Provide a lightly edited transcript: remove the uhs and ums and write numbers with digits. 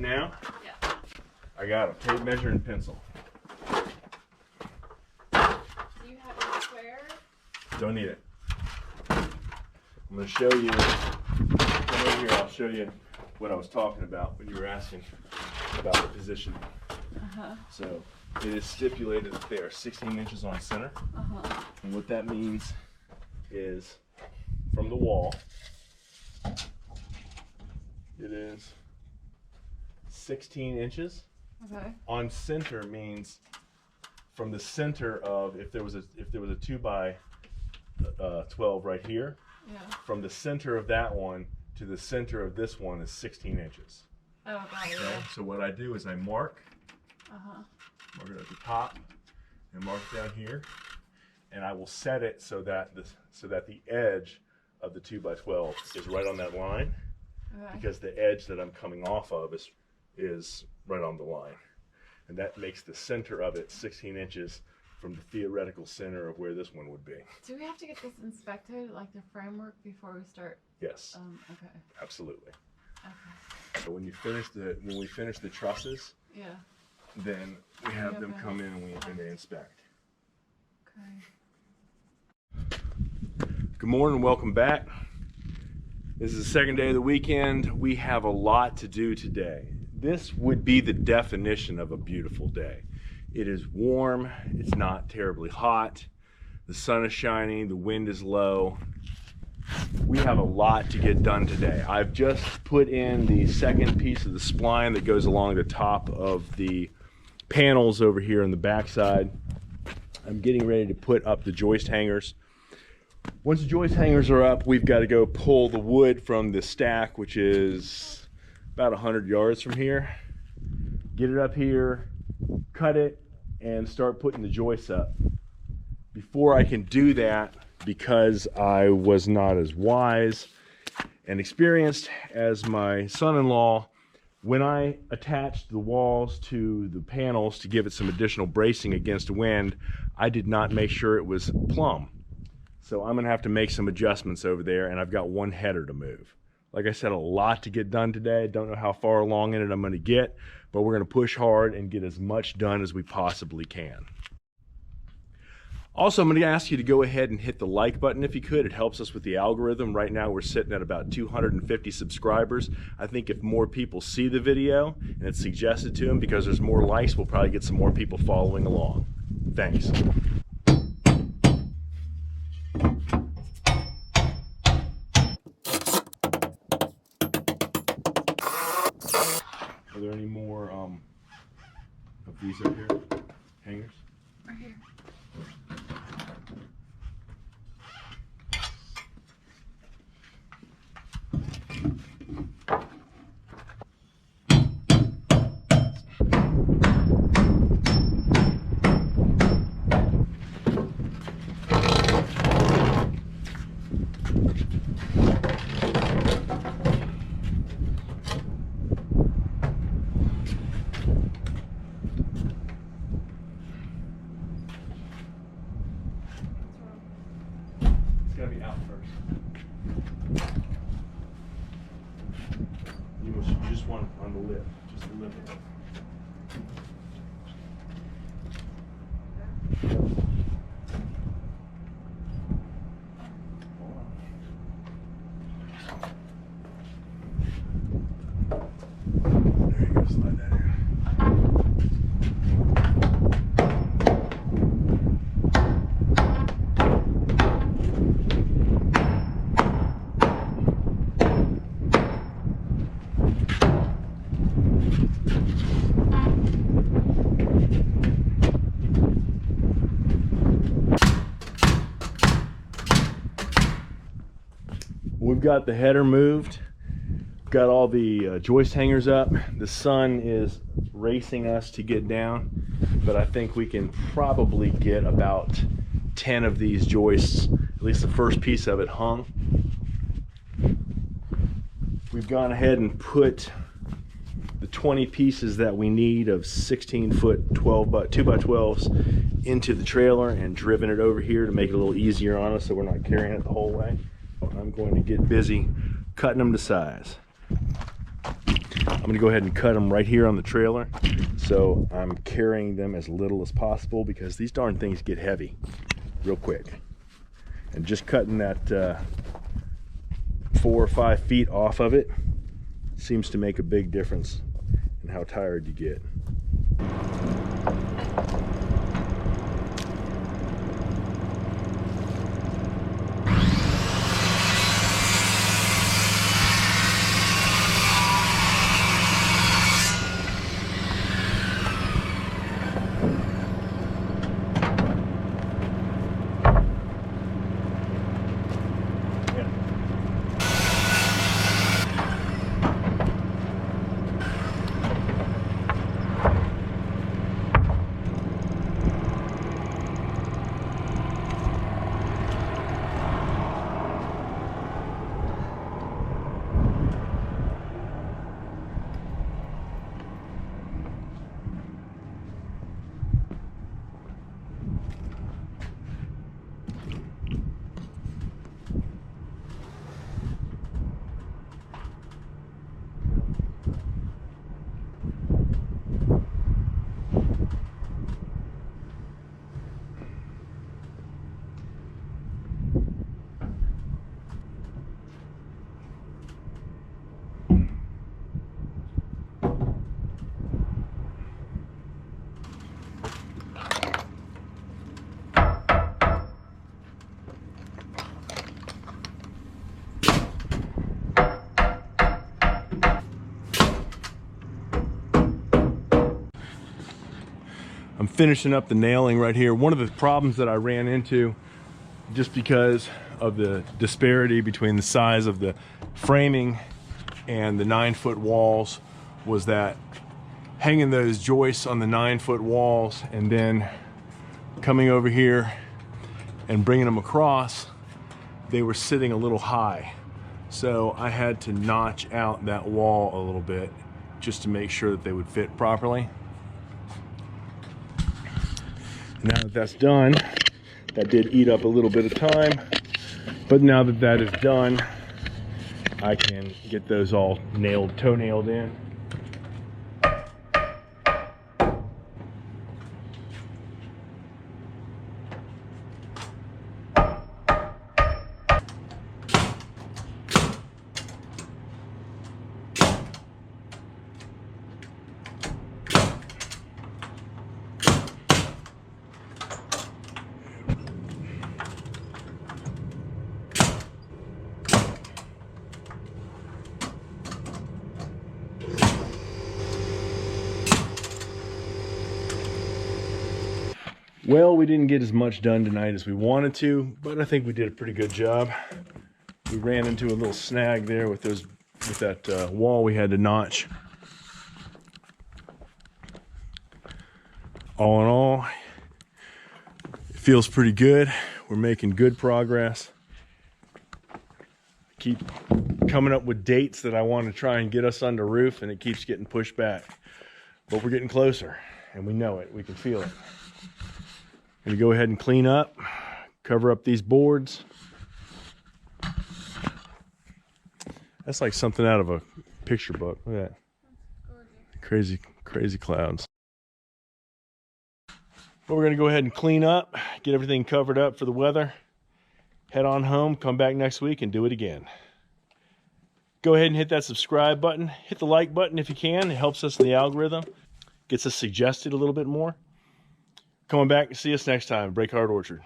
now? Yeah. I got a tape measure and pencil. Do you have a square? Don't need it. I'm going to show you, come over here, I'll show you what I was talking about when you were asking about the positioning. So it is stipulated that they are 16 inches on center. And what that means is from the wall, it is 16 inches. Okay. On center means from the center of, if there was a 2 by 12 right here, Yeah. from the center of that one to the center of this one is 16 inches. Oh, got it. Okay? So what I do is I mark it at the top and mark it down here, and I will set it so that the edge of the 2 by 12 is right on that line, because the edge that I'm coming off of is right on the line, and that makes the center of it 16 inches from the theoretical center of where this one would be. Do we have to get this inspected, like the framework, before we start? Yes. Okay. Absolutely. Okay. So when we finish the trusses, Yeah. then we have them come in and they inspect. Okay. Good morning and welcome back. This is the second day of the weekend. We have a lot to do today. This would be the definition of a beautiful day. It is warm, it's not terribly hot, the sun is shining, the wind is low. We have a lot to get done today. I've just put in the second piece of the spline that goes along the top of the panels over here on the backside. I'm getting ready to put up the joist hangers. Once the joist hangers are up, we've got to go pull the wood from the stack, which is about 100 yards from here. Get it up here, cut it, and start putting the joists up. Before I can do that, because I was not as wise and experienced as my son-in-law, when I attached the walls to the panels to give it some additional bracing against wind, I did not make sure it was plumb. So I'm gonna have to make some adjustments over there, and I've got one header to move. Like I said, a lot to get done today. Don't know how far along in it I'm gonna get, but we're gonna push hard and get as much done as we possibly can. Also, I'm going to ask you to go ahead and hit the like button if you could. It helps us with the algorithm. Right now we're sitting at about 250 subscribers. I think if more people see the video and it's suggested to them, because there's more likes, we'll probably get some more people following along. Thanks. Are there any more of these up here? Hangers? Right here. It's got to be out first. You just want on the lip, just the lip. There you go, slide that in. We've got the header moved, got all the joist hangers up. The sun is racing us to get down, but I think we can probably get about 10 of these joists, at least the first piece of it, hung. We've gone ahead and put the 20 pieces that we need of 16-foot 2x12s into the trailer and driven it over here to make it a little easier on us so we're not carrying it the whole way. I'm going to get busy cutting them to size. I'm gonna go ahead and cut them right here on the trailer. So I'm carrying them as little as possible because these darn things get heavy real quick. And just cutting that 4 or 5 feet off of it seems to make a big difference in how tired you get. I'm finishing up the nailing right here. One of the problems that I ran into, just because of the disparity between the size of the framing and the 9-foot walls, was that hanging those joists on the 9-foot walls and then coming over here and bringing them across, they were sitting a little high. So I had to notch out that wall a little bit just to make sure that they would fit properly. Now that that's done, that did eat up a little bit of time, but now that that is done, I can get those all nailed, toe nailed in. Well, we didn't get as much done tonight as we wanted to, but I think we did a pretty good job. We ran into a little snag there with that wall we had to notch. All in all, it feels pretty good. We're making good progress. Keep coming up with dates that I want to try and get us under roof, and it keeps getting pushed back. But we're getting closer, and we know it. We can feel it. I'm gonna go ahead and clean up, cover up these boards. That's like something out of a picture book. Look at that. Crazy, crazy clouds. But we're gonna go ahead and clean up, get everything covered up for the weather, head on home, come back next week and do it again. Go ahead and hit that subscribe button. Hit the like button if you can. It helps us in the algorithm. Gets us suggested a little bit more. Coming back and see us next time. Break Hard Orchard.